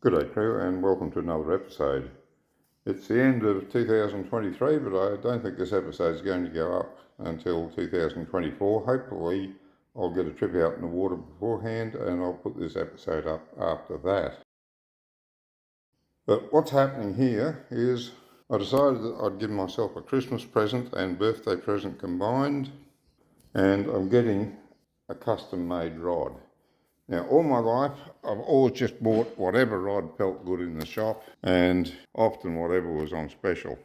G'day crew and welcome to another episode. It's the end of 2023, but I don't think this episode is going to go up until 2024. Hopefully I'll get a trip out in the water beforehand and I'll put this episode up after that. But what's happening here is I decided that I'd give myself a Christmas present and birthday present combined, and I'm getting a custom-made rod. Now, all my life, I've always just bought whatever rod felt good in the shop and often whatever was on special.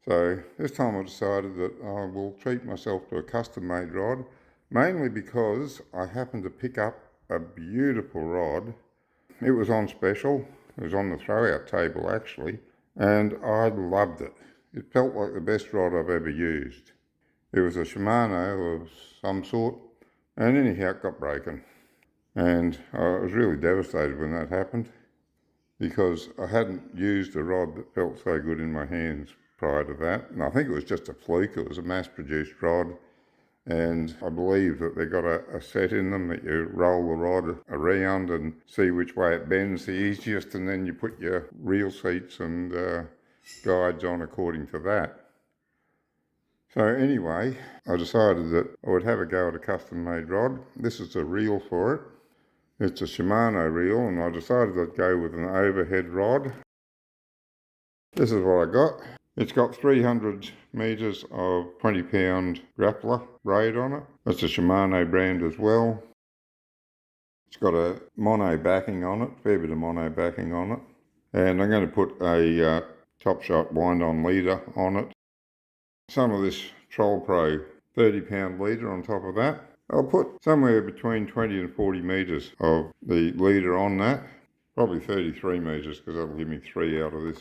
So this time I decided that I will treat myself to a custom-made rod, mainly because I happened to pick up a beautiful rod. It was on special. It was on the throw-out table, actually, and I loved it. It felt like the best rod I've ever used. It was a Shimano of some sort, and anyhow it got broken. And I was really devastated when that happened because I hadn't used a rod that felt so good in my hands prior to that. And I think it was just a fluke. It was a mass-produced rod. And I believe that they've got a set in them that you roll the rod around and see which way it bends the easiest. And then you put your reel seats and guides on according to that. So anyway, I decided that I would have a go at a custom-made rod. This is a reel for it. It's a Shimano reel, and I decided I'd go with an overhead rod. This is what I got. It's got 300 metres of 20-pound grappler braid on it. It's a Shimano brand as well. It's got a mono backing on it, fair bit of mono backing on it. And I'm going to put a Top Shot wind-on leader on it. Some of this Troll Pro 30-pound leader on top of that. I'll put somewhere between 20 and 40 metres of the leader on that. Probably 33 metres because that'll give me 3 out of this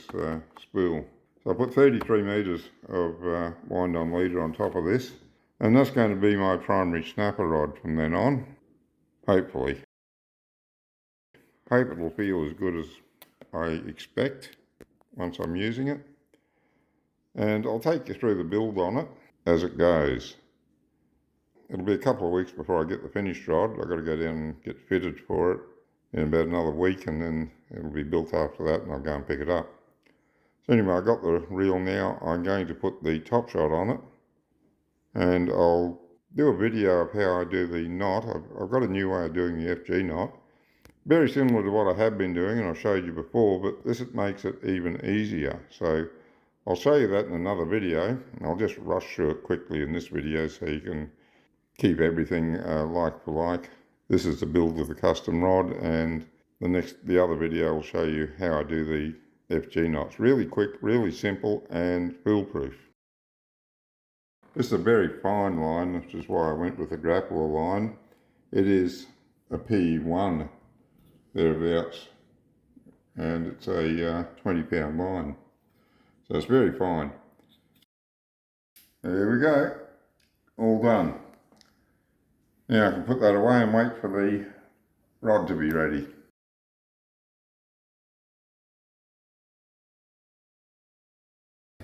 spool. So I'll put 33 metres of wind-on leader on top of this. And that's going to be my primary snapper rod from then on. Hopefully. Hope it'll feel as good as I expect once I'm using it. And I'll take you through the build on it as it goes. It'll be a couple of weeks before I get the finished rod. I've got to go down and get fitted for it in about another week, and then it'll be built after that and I'll go and pick it up. So anyway, I got the reel now. I'm going to put the Top Shot on it, and I'll do a video of how I do the knot. I've got a new way of doing the FG knot. Very similar to what I have been doing and I've showed you before, but this makes it even easier. So I'll show you that in another video. I'll just rush through it quickly in this video so you can keep everything like for like. This is the build of the custom rod, and the other video will show you how I do the FG knots. Really quick, really simple and foolproof. This is a very fine line, which is why I went with the grappler line. It is a P1 thereabouts, and it's a 20-pound line. So it's very fine. There we go, all done. Now I can put that away and wait for the rod to be ready.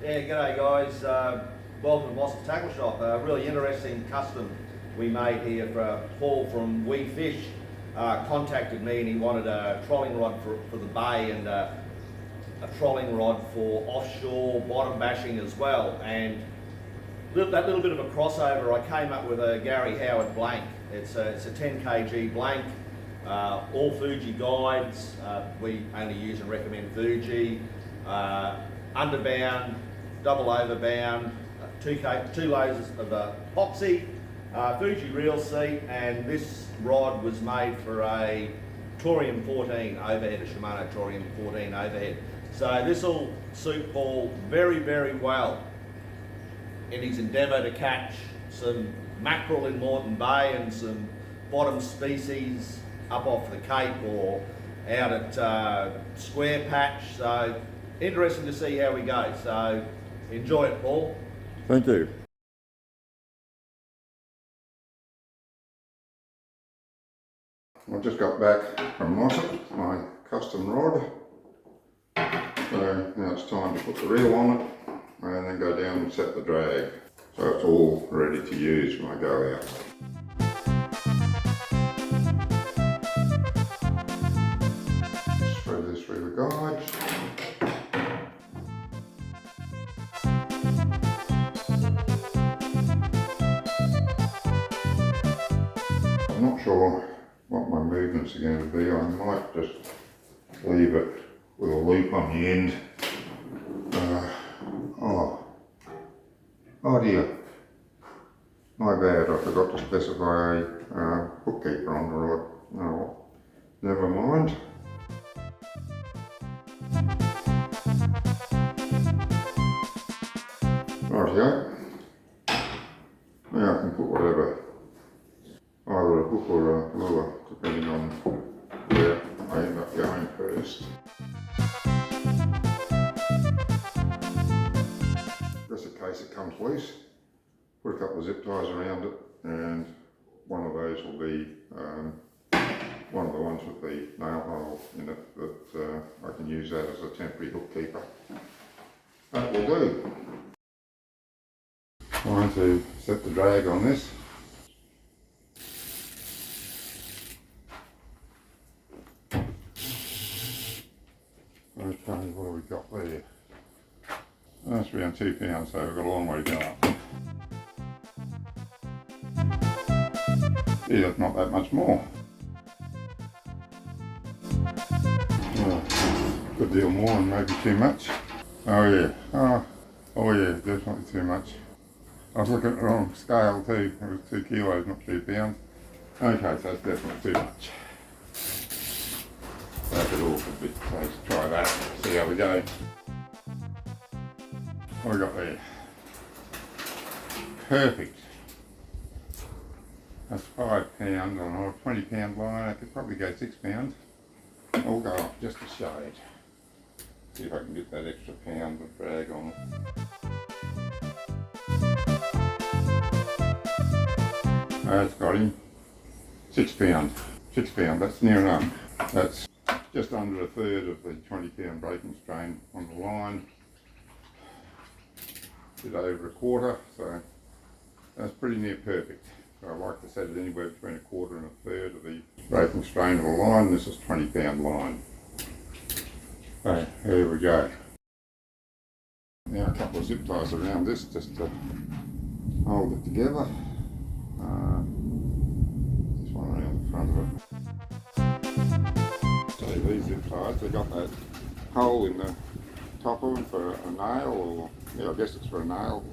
Yeah, g'day guys. Welcome to Mossops Tackle Shop. A really interesting custom we made here for Paul from weFish. Contacted me and he wanted a trolling rod for the bay and a trolling rod for offshore bottom bashing as well. And that little bit of a crossover, I came up with a Gary Howard blank. It's a 10 kg blank, all Fuji guides. We only use and recommend Fuji. Underbound, double overbound, two layers of epoxy, Fuji reel seat, and this rod was made for a Torium 14 overhead, a Shimano Torium 14 overhead. So this will suit Paul very, very well in his endeavour to catch some mackerel in Moreton Bay and some bottom species up off the Cape or out at Square Patch. So interesting to see how we go. So enjoy it, Paul. Thank you. I just got back from Mossops, my custom rod. So now it's time to put the reel on it and then go down and set the drag. So it's all ready to use when I go out. Spread this guides. I'm not sure what my movements are going to be. I might just leave it with a loop on the end. Oh dear, my bad, I forgot to specify a hook keeper on the rod. Oh, never mind. Rightio. Now I can put whatever, either a hook or a lure, depending on where I end up going first. Just in case it comes loose, put a couple of zip ties around it, and one of those will be one of the ones with the nail hole in it that I can use that as a temporary hook keeper. That will do. Trying to set the drag on this. Okay, what have we got there? That's around 2 pounds, so we've got a long way to go up. Yeah, that's not that much more. Good deal more and maybe too much. Oh yeah, oh yeah, definitely too much. I was looking at the wrong scale too, it was 2 kilos, not 2 pounds. Okay, so that's definitely too much. That's it all for a bit, so let's try that, see how we go. What have we got there? Perfect. That's 5 pounds on a 20 pound line. I could probably go 6 pounds. I'll go up just a shade. See if I can get that extra pound of drag on it. That's got him. 6 pounds. 6 pounds, that's near enough. That's just under a third of the 20 pound breaking strain on the line. Bit over a quarter, so that's pretty near perfect. So I like to set it anywhere between a quarter and a third of the breaking strain of the line. This is 20 pound line. So here we go. Now a couple of zip ties around this just to hold it together. This one around the front of it. So these zip ties, they got that hole in the top of them for a nail, or yeah, I guess it's for a nail.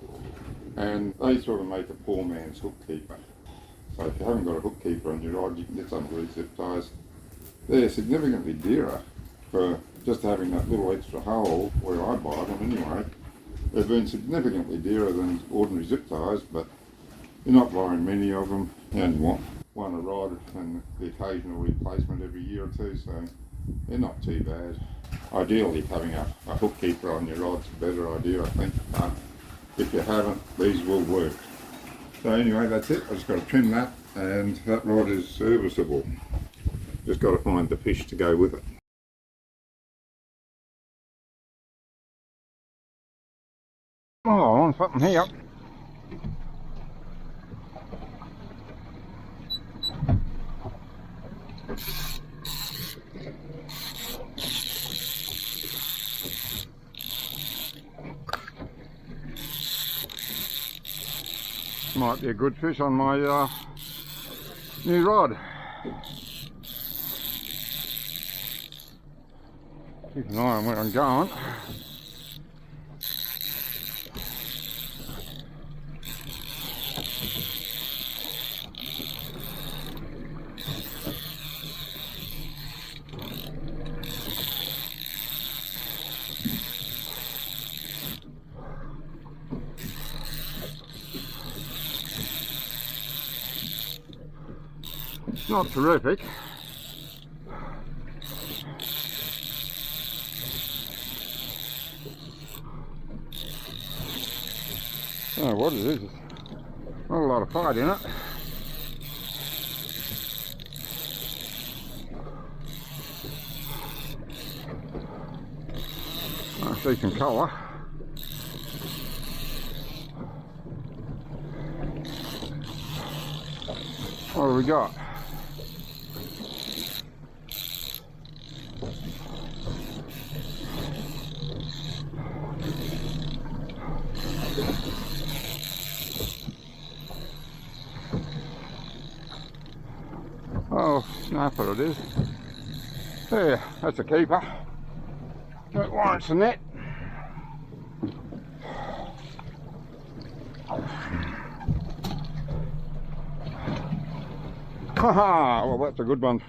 And they sort of make a poor man's hook keeper. So if you haven't got a hook keeper on your rod, you can get some of these zip ties. They're significantly dearer for just having that little extra hole where I buy them anyway. They've been significantly dearer than ordinary zip ties, but you're not buying many of them. You only want one a rod and the occasional replacement every year or two, so they're not too bad. Ideally, having a hook keeper on your rod's a better idea, I think, but if you haven't, these will work. So anyway, that's it. I just got to trim that, and that rod is serviceable. Just got to find the fish to go with it. Oh, on something here. Might be a good fish on my new rod. Keep an eye on where I'm going. Not terrific. Oh, what it is, not a lot of fight in it. I see some colour. What have we got? That's what it is. There, that's a keeper. That warrants a net. Haha, well that's a good one.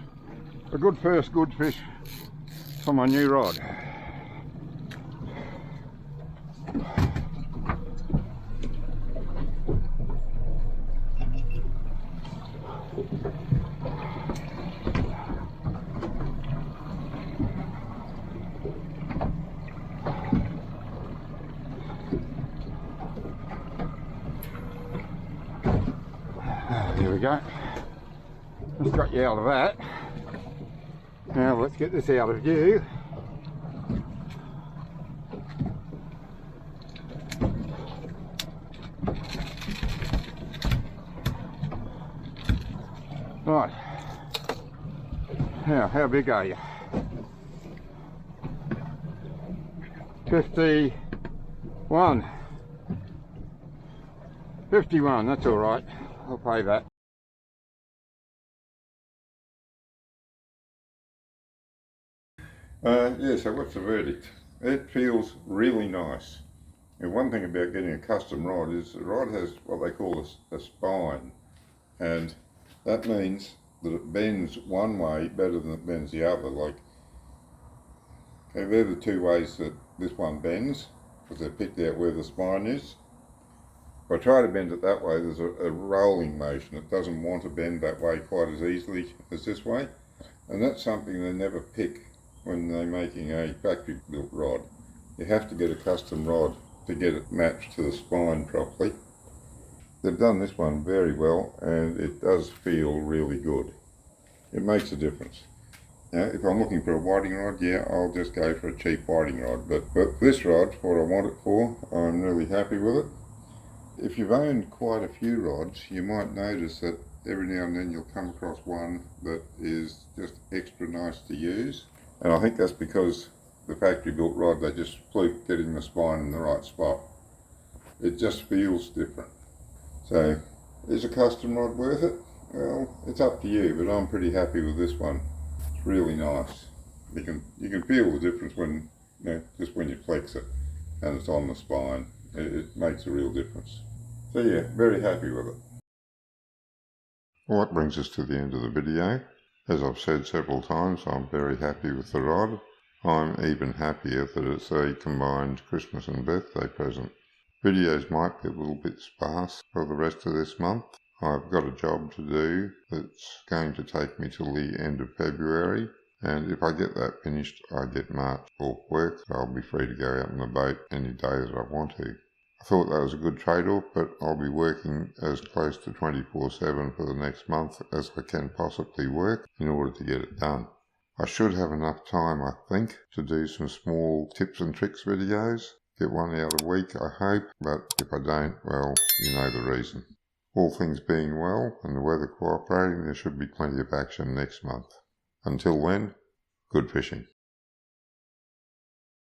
A good first good fish for my new rod. There we go. Just got you out of that. Now let's get this out of view. Right. Now, how big are you? 51. 51, that's all right. I'll pay that. Yeah, so what's the verdict? It feels really nice. And one thing about getting a custom rod is the rod has what they call a spine, and that means that it bends one way better than it bends the other. Like, okay, they're the two ways that this one bends, because they've picked out where the spine is. If I try to bend it that way, there's a rolling motion. It doesn't want to bend that way quite as easily as this way, and that's something they never pick when they're making a factory built rod. You have to get a custom rod to get it matched to the spine properly. They've done this one very well, and it does feel really good. It makes a difference. Now, if I'm looking for a whiting rod, yeah, I'll just go for a cheap whiting rod, but this rod, what I want it for, I'm really happy with it. If you've owned quite a few rods, you might notice that every now and then you'll come across one that is just extra nice to use. And I think that's because the factory built rod, they just fluke getting the spine in the right spot. It just feels different. So, is a custom rod worth it? Well, it's up to you, but I'm pretty happy with this one. It's really nice. You can feel the difference when, just when you flex it and it's on the spine. It makes a real difference. So yeah, very happy with it. Well, that brings us to the end of the video. As I've said several times, I'm very happy with the rod. I'm even happier that it's a combined Christmas and birthday present. Videos might be a little bit sparse for the rest of this month. I've got a job to do that's going to take me till the end of February, and if I get that finished, I get March off work, so I'll be free to go out on the boat any day that I want to. I thought that was a good trade-off, but I'll be working as close to 24/7 for the next month as I can possibly work in order to get it done. I should have enough time, I think, to do some small tips and tricks videos. Get one out a week, I hope, but if I don't, well, you know the reason. All things being well and the weather cooperating, there should be plenty of action next month. Until then, good fishing.